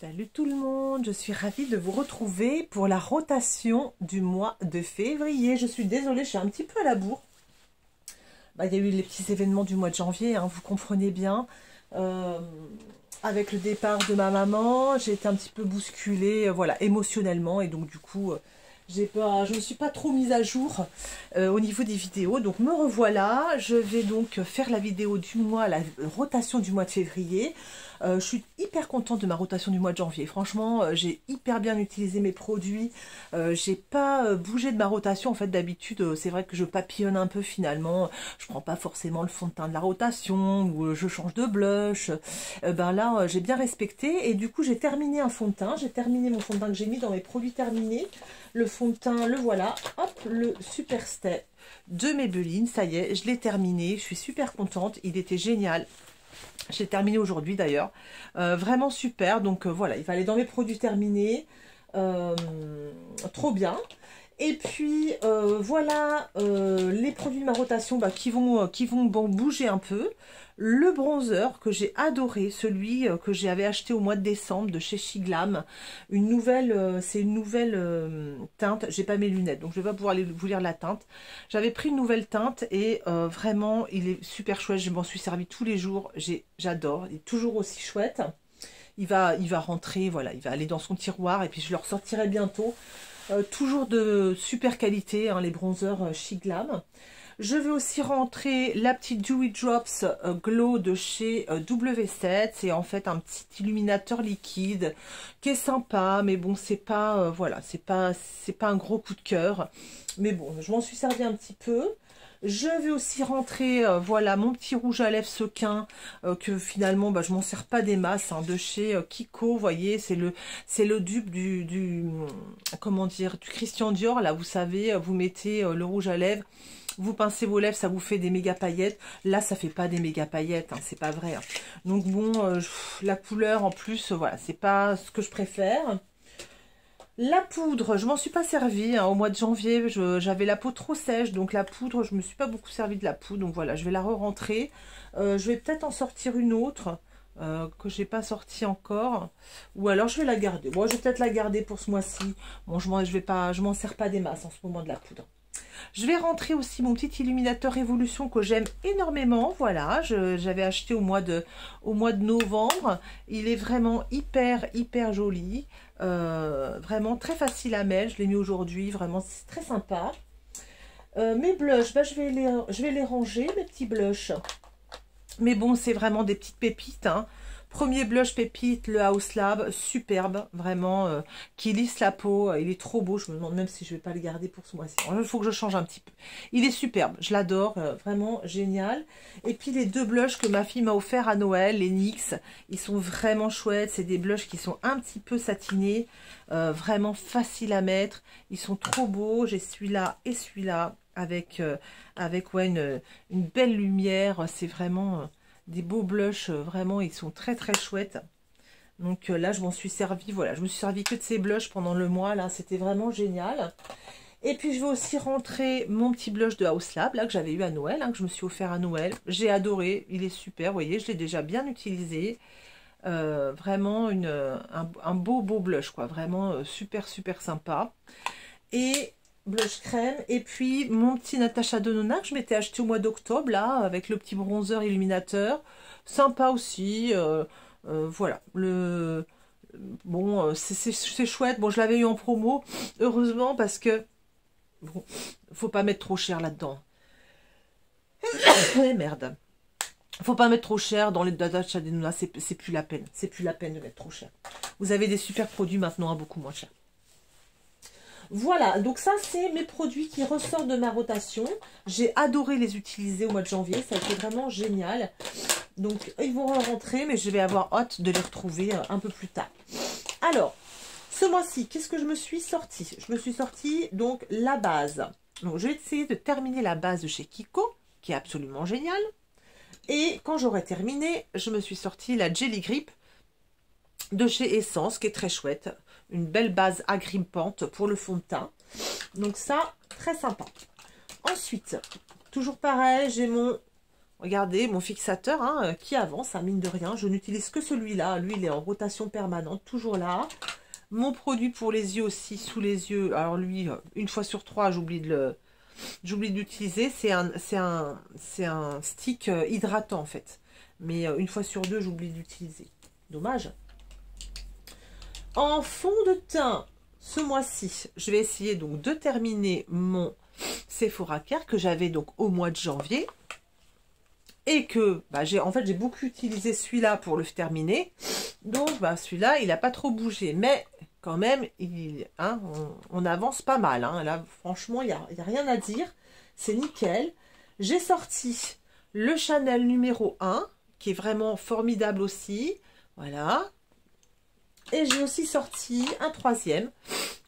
Salut tout le monde, je suis ravie de vous retrouver pour la rotation du mois de février. Je suis désolée, je suis un petit peu à la bourre. Il y a eu les petits événements du mois de janvier, hein, vous comprenez bien. Avec le départ de ma maman, j'ai été un petit peu bousculée, voilà, émotionnellement. Et donc du coup, je ne me suis pas trop mise à jour au niveau des vidéos. Donc me revoilà, je vais donc faire la vidéo du mois, la rotation du mois de février. Je suis hyper contente de ma rotation du mois de janvier. Franchement, j'ai hyper bien utilisé mes produits. J'ai pas bougé de ma rotation. En fait, d'habitude, c'est vrai que je papillonne un peu finalement. Je prends pas forcément le fond de teint de la rotation ou je change de blush. Là, j'ai bien respecté. Et du coup, j'ai terminé un fond de teint. J'ai terminé mon fond de teint que j'ai mis dans mes produits terminés. Le fond de teint, le voilà. Hop, le Super Stay de Maybelline. Ça y est, je l'ai terminé. Je suis super contente. Il était génial. J'ai terminé aujourd'hui d'ailleurs, vraiment super, donc voilà, il va aller dans mes produits terminés, trop bien. Et puis voilà les produits de ma rotation qui vont bouger un peu. Le bronzer que j'ai adoré, celui que j'avais acheté au mois de décembre de chez Shiglam, une nouvelle, c'est une nouvelle teinte. J'ai pas mes lunettes donc je vais pas pouvoir vous lire la teinte. J'avais pris une nouvelle teinte et vraiment il est super chouette, je m'en suis servi tous les jours, j'adore, il est toujours aussi chouette. Il va rentrer, voilà, il va aller dans son tiroir et puis je le ressortirai bientôt. Toujours de super qualité, hein, les bronzers Shiglam. Je vais aussi rentrer la petite Dewy Drops Glow de chez W7. C'est en fait un petit illuminateur liquide qui est sympa, mais bon, c'est pas voilà, c'est pas un gros coup de cœur. Mais bon, je m'en suis servi un petit peu. Je vais aussi rentrer, voilà, mon petit rouge à lèvres sequin, que finalement, je m'en sers pas des masses, hein, de chez Kiko, vous voyez, c'est le dupe comment dire, du Christian Dior, là, vous savez, vous mettez le rouge à lèvres, vous pincez vos lèvres, ça vous fait des méga paillettes. Là, ça fait pas des méga paillettes, hein, c'est pas vrai. Hein. Donc bon, la couleur, en plus, voilà, c'est pas ce que je préfère. La poudre, je m'en suis pas servie, hein, au mois de janvier, j'avais la peau trop sèche, donc la poudre, je me suis pas beaucoup servi de la poudre, donc voilà, je vais la re-rentrer. Je vais peut-être en sortir une autre, que j'ai pas sortie encore, ou alors je vais la garder. Bon, je vais peut-être la garder pour ce mois-ci. Bon, je m'en sers pas des masses en ce moment de la poudre. Je vais rentrer aussi mon petit illuminateur Révolution que j'aime énormément. Voilà, j'avais acheté au mois de novembre. Il est vraiment hyper joli. Vraiment très facile à mettre. Je l'ai mis aujourd'hui. Vraiment, c'est très sympa. Mes blushs, je vais les ranger, mes petits blushs. Mais bon, c'est vraiment des petites pépites, hein. Premier blush pépite, le House Lab, superbe, vraiment, qui lisse la peau, il est trop beau, je me demande même si je vais pas le garder pour ce mois-ci. Il faut que je change un petit peu. Il est superbe, je l'adore, vraiment génial. Et puis les deux blushs que ma fille m'a offert à Noël, les NYX, ils sont vraiment chouettes, c'est des blushs qui sont un petit peu satinés, vraiment faciles à mettre, ils sont trop beaux, j'ai celui-là et celui-là, avec ouais, une belle lumière, c'est vraiment... des beaux blushs, vraiment, ils sont très chouettes. Donc là, je m'en suis servi, voilà, je me suis servi que de ces blushs pendant le mois, là, c'était vraiment génial. Et puis, je vais aussi rentrer mon petit blush de House Lab, là, que j'avais eu à Noël, hein, que je me suis offert à Noël. J'ai adoré, il est super, vous voyez, je l'ai déjà bien utilisé. Vraiment, un beau blush, quoi, vraiment super sympa. Et... blush crème, et puis mon petit Natasha Denona que je m'étais acheté au mois d'octobre, là, avec le petit bronzer illuminateur, sympa aussi, voilà, bon, c'est chouette, bon, je l'avais eu en promo, heureusement, parce que, bon, faut pas mettre trop cher là-dedans, merde, faut pas mettre trop cher dans les Natasha Denona, c'est plus la peine, de mettre trop cher, vous avez des super produits maintenant à beaucoup moins cher. Voilà, donc ça c'est mes produits qui ressortent de ma rotation. J'ai adoré les utiliser au mois de janvier, ça a été vraiment génial. Donc ils vont rentrer, mais je vais avoir hâte de les retrouver un peu plus tard. Alors, ce mois-ci, qu'est-ce que je me suis sortie? Je me suis sortie donc la base. Donc je vais essayer de terminer la base de chez Kiko, qui est absolument géniale. Et quand j'aurai terminé, je me suis sortie la Jelly Grip de chez Essence, qui est très chouette. Une belle base agrippante pour le fond de teint. Donc ça, très sympa. Ensuite, toujours pareil, j'ai mon Regardez, mon fixateur hein, qui avance, hein, mine de rien. Je n'utilise que celui-là. Lui, il est en rotation permanente, toujours là. Mon produit pour les yeux aussi, sous les yeux. Alors lui, une fois sur trois, j'oublie d'utiliser. C'est un stick hydratant en fait. Mais une fois sur deux, j'oublie d'utiliser. Dommage. En fond de teint, ce mois-ci, je vais essayer donc de terminer mon Sephora Care que j'avais donc au mois de janvier. Et que bah, j'ai beaucoup utilisé celui-là pour le terminer. Donc bah, celui-là, il n'a pas trop bougé. Mais quand même, on avance pas mal. Hein. Là, franchement, il n'y a rien à dire. C'est nickel. J'ai sorti le Chanel numéro 1, qui est vraiment formidable aussi. Voilà. Et j'ai aussi sorti un troisième,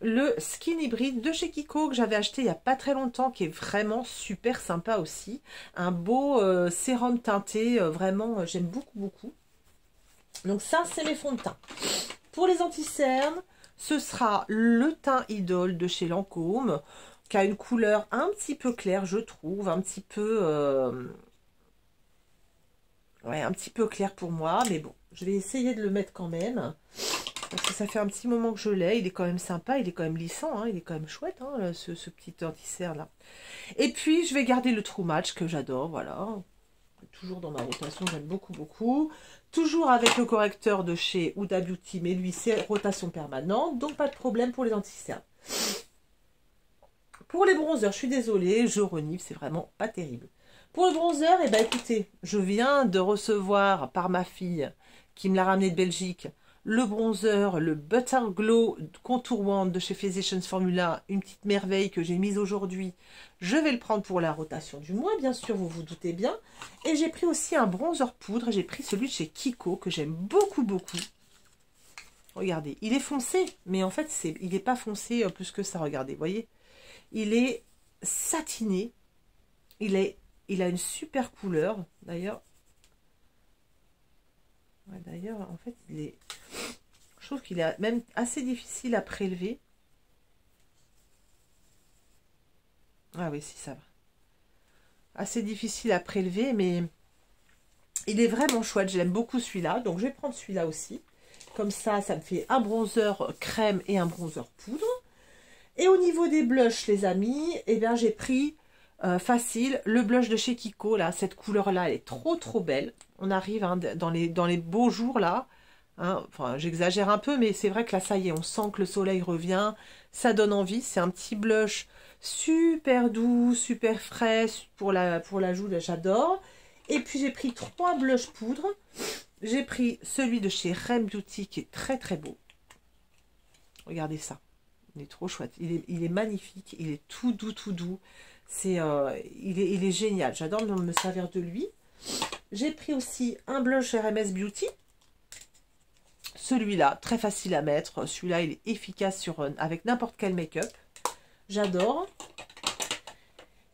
le Skin Hybrid de chez Kiko, que j'avais acheté il n'y a pas très longtemps, qui est vraiment super sympa aussi. Un beau sérum teinté, vraiment, j'aime beaucoup, beaucoup. Donc ça, c'est mes fonds de teint. Pour les anti-cernes, ce sera le teint Idole de chez Lancôme, qui a une couleur un petit peu claire, je trouve, un petit peu... ouais, un petit peu clair pour moi, mais bon, je vais essayer de le mettre quand même. Parce que ça fait un petit moment que je l'ai. Il est quand même sympa, il est quand même lissant, hein, il est quand même chouette, hein, ce petit anti-cerne là. Et puis, je vais garder le True Match que j'adore, voilà. Toujours dans ma rotation, j'aime beaucoup, beaucoup. Toujours avec le correcteur de chez Huda Beauty, mais lui, c'est rotation permanente, donc pas de problème pour les anti-cernes. Pour les bronzers, je suis désolée, je renifle, c'est vraiment pas terrible. Pour le bronzer, eh ben, écoutez, je viens de recevoir par ma fille, qui me l'a ramené de Belgique, le bronzer, le Butter Glow Contour Wand de chez Physicians Formula, une petite merveille que j'ai mise aujourd'hui. Je vais le prendre pour la rotation du mois, bien sûr, vous vous doutez bien. Et j'ai pris aussi un bronzer poudre, j'ai pris celui de chez Kiko, que j'aime beaucoup, beaucoup. Regardez, il est foncé, mais en fait, il n'est pas foncé plus que ça, regardez, vous voyez. Il est satiné, il a une super couleur, d'ailleurs. Ouais, d'ailleurs, en fait, je trouve qu'il est même assez difficile à prélever. Ah oui, si, ça va. Assez difficile à prélever, mais il est vraiment chouette. J'aime beaucoup celui-là, donc je vais prendre celui-là aussi. Comme ça, ça me fait un bronzer crème et un bronzer poudre. Et au niveau des blushs, les amis, eh bien, j'ai pris facile le blush de chez Kiko. Là, cette couleur-là, elle est trop, trop belle. On arrive hein, dans les beaux jours, là. Hein, enfin, j'exagère un peu, mais c'est vrai que là, ça y est, on sent que le soleil revient. Ça donne envie. C'est un petit blush super doux, super frais pour la joue. J'adore. Et puis, j'ai pris 3 blushs poudre. J'ai pris celui de chez Rem Beauty qui est très, très beau. Regardez ça. Il est trop chouette. Il est magnifique. Il est tout doux, tout doux. Il est génial. J'adore me servir de lui. J'ai pris aussi un blush RMS Beauty. Celui-là, très facile à mettre. Celui-là, il est efficace avec n'importe quel make-up. J'adore.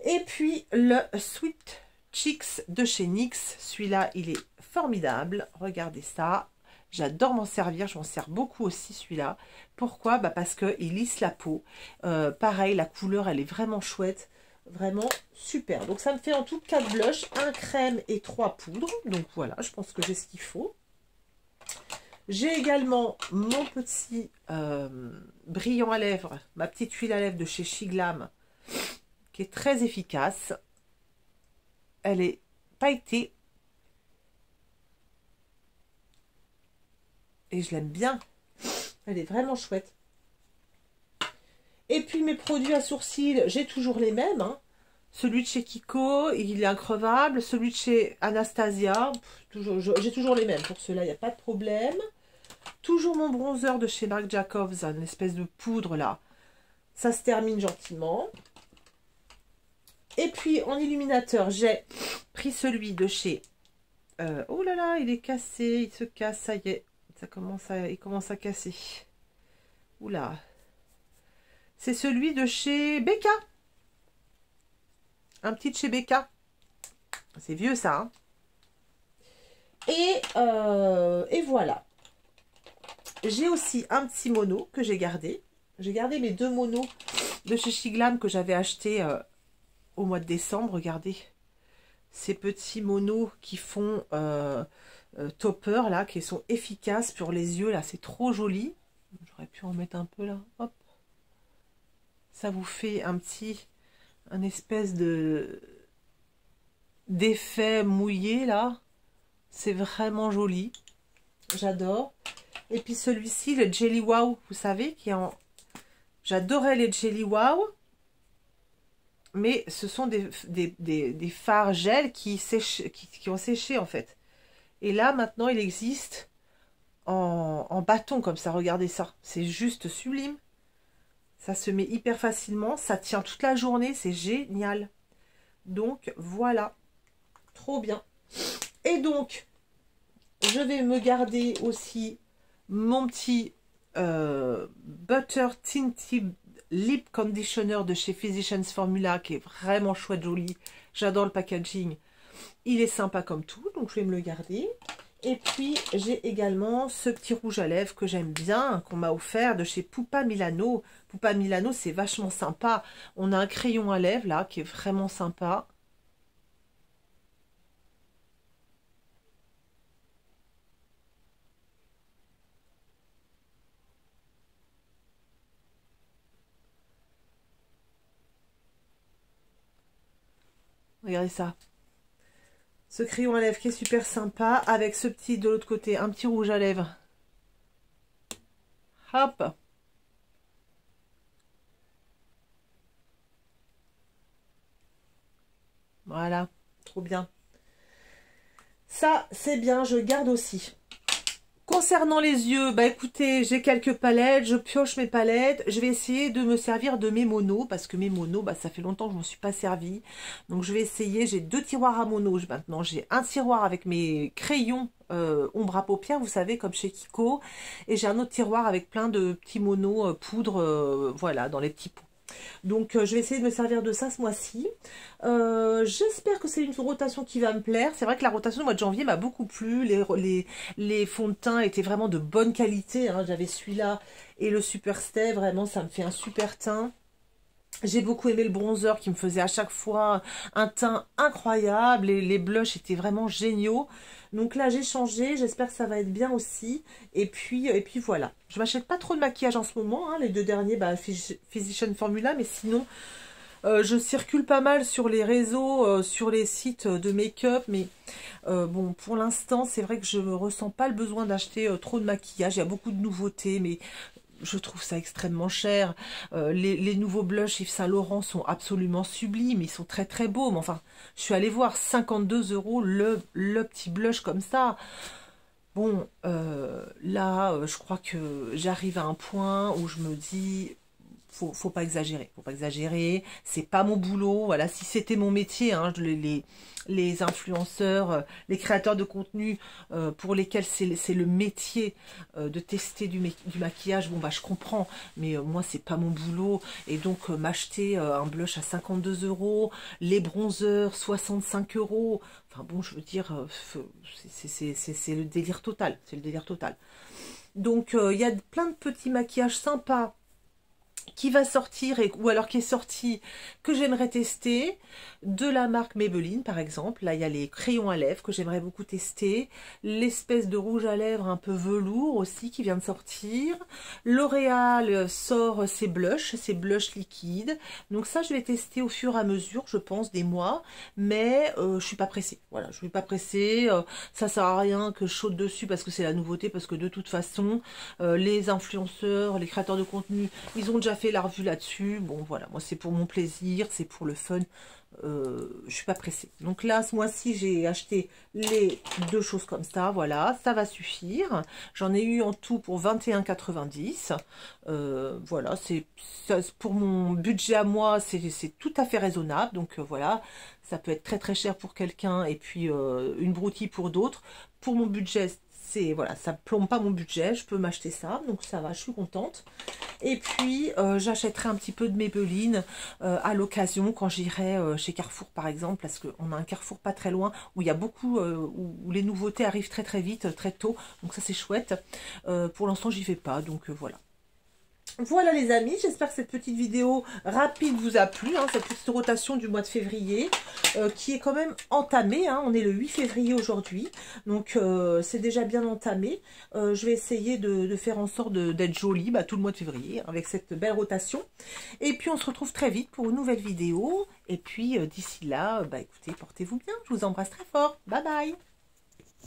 Et puis, le Sweet Cheeks de chez NYX. Celui-là, il est formidable. Regardez ça. J'adore m'en servir. Je m'en sers beaucoup aussi, celui-là. Pourquoi? Bah parce qu'il lisse la peau. Pareil, la couleur, elle est vraiment chouette. Vraiment super. Donc, ça me fait en tout 4 blushs, 1 crème et 3 poudres. Donc, voilà, je pense que j'ai ce qu'il faut. J'ai également mon petit brillant à lèvres, ma petite huile à lèvres de chez Shiglam, qui est très efficace. Elle est pailletée. Et je l'aime bien. Elle est vraiment chouette. Et puis mes produits à sourcils, j'ai toujours les mêmes. Hein. Celui de chez Kiko, il est increvable. Celui de chez Anastasia, j'ai toujours les mêmes. Pour ceux-là, il n'y a pas de problème. Toujours mon bronzer de chez Marc Jacobs, une espèce de poudre là. Ça se termine gentiment. Et puis en illuminateur, j'ai pris celui de chez... oh là là, il est cassé, il se casse, ça y est. Il commence à casser. Oula. C'est celui de chez Becca. Un petit de chez Becca. C'est vieux ça. Hein. Et voilà. J'ai aussi un petit mono que j'ai gardé. J'ai gardé mes 2 monos de chez Shiglam que j'avais acheté au mois de décembre. Regardez. ces petits monos qui font topper là, qui sont efficaces pour les yeux là, c'est trop joli. J'aurais pu en mettre un peu là, hop. Ça vous fait un espèce d'effet mouillé là. C'est vraiment joli. J'adore. Et puis celui-ci, le Jelly Wow, vous savez, qui est en... J'adorais les Jelly Wow. Mais ce sont des fards gel qui ont séché en fait. Et là, maintenant, il existe en bâton comme ça. Regardez ça. C'est juste sublime. Ça se met hyper facilement. Ça tient toute la journée. C'est génial. Donc, voilà. Trop bien. Et donc, je vais me garder aussi mon petit Butter Tinted Lip Conditioner de chez Physicians Formula qui est vraiment chouette, joli. J'adore le packaging. Il est sympa comme tout, donc je vais me le garder. Et puis, j'ai également ce petit rouge à lèvres que j'aime bien, qu'on m'a offert de chez Pupa Milano. Pupa Milano, c'est vachement sympa. On a un crayon à lèvres, là, qui est vraiment sympa. Regardez ça. Ce crayon à lèvres qui est super sympa, avec ce petit de l'autre côté, un petit rouge à lèvres. Hop. Voilà, trop bien. Ça, c'est bien, je garde aussi. Concernant les yeux, bah écoutez, j'ai quelques palettes, je pioche mes palettes. Je vais essayer de me servir de mes monos, parce que mes monos, bah ça fait longtemps que je ne m'en suis pas servi. Donc je vais essayer, j'ai 2 tiroirs à monos maintenant. J'ai un tiroir avec mes crayons ombre à paupières, vous savez, comme chez Kiko. Et j'ai un autre tiroir avec plein de petits monos poudre, voilà, dans les petits pots. Donc je vais essayer de me servir de ça ce mois-ci. J'espère que c'est une rotation qui va me plaire. C'est vrai que la rotation du mois de janvier m'a beaucoup plu. Les fonds de teint étaient vraiment de bonne qualité, hein. J'avais celui-là et le Super Stay. Vraiment, ça me fait un super teint. J'ai beaucoup aimé le bronzer qui me faisait à chaque fois un teint incroyable. Et les blushs étaient vraiment géniaux. Donc là, j'ai changé. J'espère que ça va être bien aussi. Et puis voilà. Je m'achète pas trop de maquillage en ce moment, hein. Les 2 derniers, bah, Physicians Formula. Mais sinon, je circule pas mal sur les réseaux, sur les sites de make-up. Mais bon, pour l'instant, c'est vrai que je ne ressens pas le besoin d'acheter trop de maquillage. Il y a beaucoup de nouveautés, mais... je trouve ça extrêmement cher. Les nouveaux blushs Yves Saint Laurent sont absolument sublimes. Ils sont très très beaux. Mais enfin, je suis allée voir 52 € le petit blush comme ça. Bon, là, je crois que j'arrive à un point où je me dis... Faut pas exagérer. Faut pas exagérer. C'est pas mon boulot. Voilà, si c'était mon métier, hein, les influenceurs, les créateurs de contenu pour lesquels c'est le métier de tester du maquillage, bon bah je comprends, mais moi c'est pas mon boulot. Et donc m'acheter un blush à 52 €, les bronzers 65 €, enfin bon, je veux dire, c'est le délire total, c'est le délire total. Donc il y a plein de petits maquillages sympas qui va sortir, ou alors qui est sorti, que j'aimerais tester, de la marque Maybelline par exemple. Là il y a les crayons à lèvres que j'aimerais beaucoup tester, l'espèce de rouge à lèvres un peu velours aussi qui vient de sortir. L'Oréal sort ses blushs liquides, donc ça je vais tester au fur et à mesure, je pense, des mois, mais je suis pas pressée, voilà, je suis pas pressée, ça sert à rien que je saute dessus parce que c'est la nouveauté, parce que de toute façon les influenceurs, les créateurs de contenu, ils ont déjà fait la revue là-dessus. Bon voilà, moi c'est pour mon plaisir, c'est pour le fun. Je suis pas pressée. Donc là, ce mois-ci, j'ai acheté les 2 choses comme ça. Voilà, ça va suffire. J'en ai eu en tout pour 21,90 €. Voilà, pour mon budget à moi, c'est tout à fait raisonnable. Donc voilà, ça peut être très très cher pour quelqu'un et puis une broutille pour d'autres. Pour mon budget, voilà, ça plombe pas mon budget, je peux m'acheter ça, donc ça va, je suis contente. Et puis j'achèterai un petit peu de Maybelline à l'occasion quand j'irai chez Carrefour par exemple, parce qu'on a un Carrefour pas très loin où il y a beaucoup, où les nouveautés arrivent très très vite, très tôt, donc ça c'est chouette. Pour l'instant j'y vais pas, donc voilà. Voilà les amis, j'espère que cette petite vidéo rapide vous a plu, hein, cette petite rotation du mois de février qui est quand même entamée, hein, on est le 8 février aujourd'hui, donc c'est déjà bien entamé. Je vais essayer de faire en sorte d'être jolie tout le mois de février avec cette belle rotation. Et puis on se retrouve très vite pour une nouvelle vidéo, et puis d'ici là, écoutez, portez-vous bien, je vous embrasse très fort, bye bye.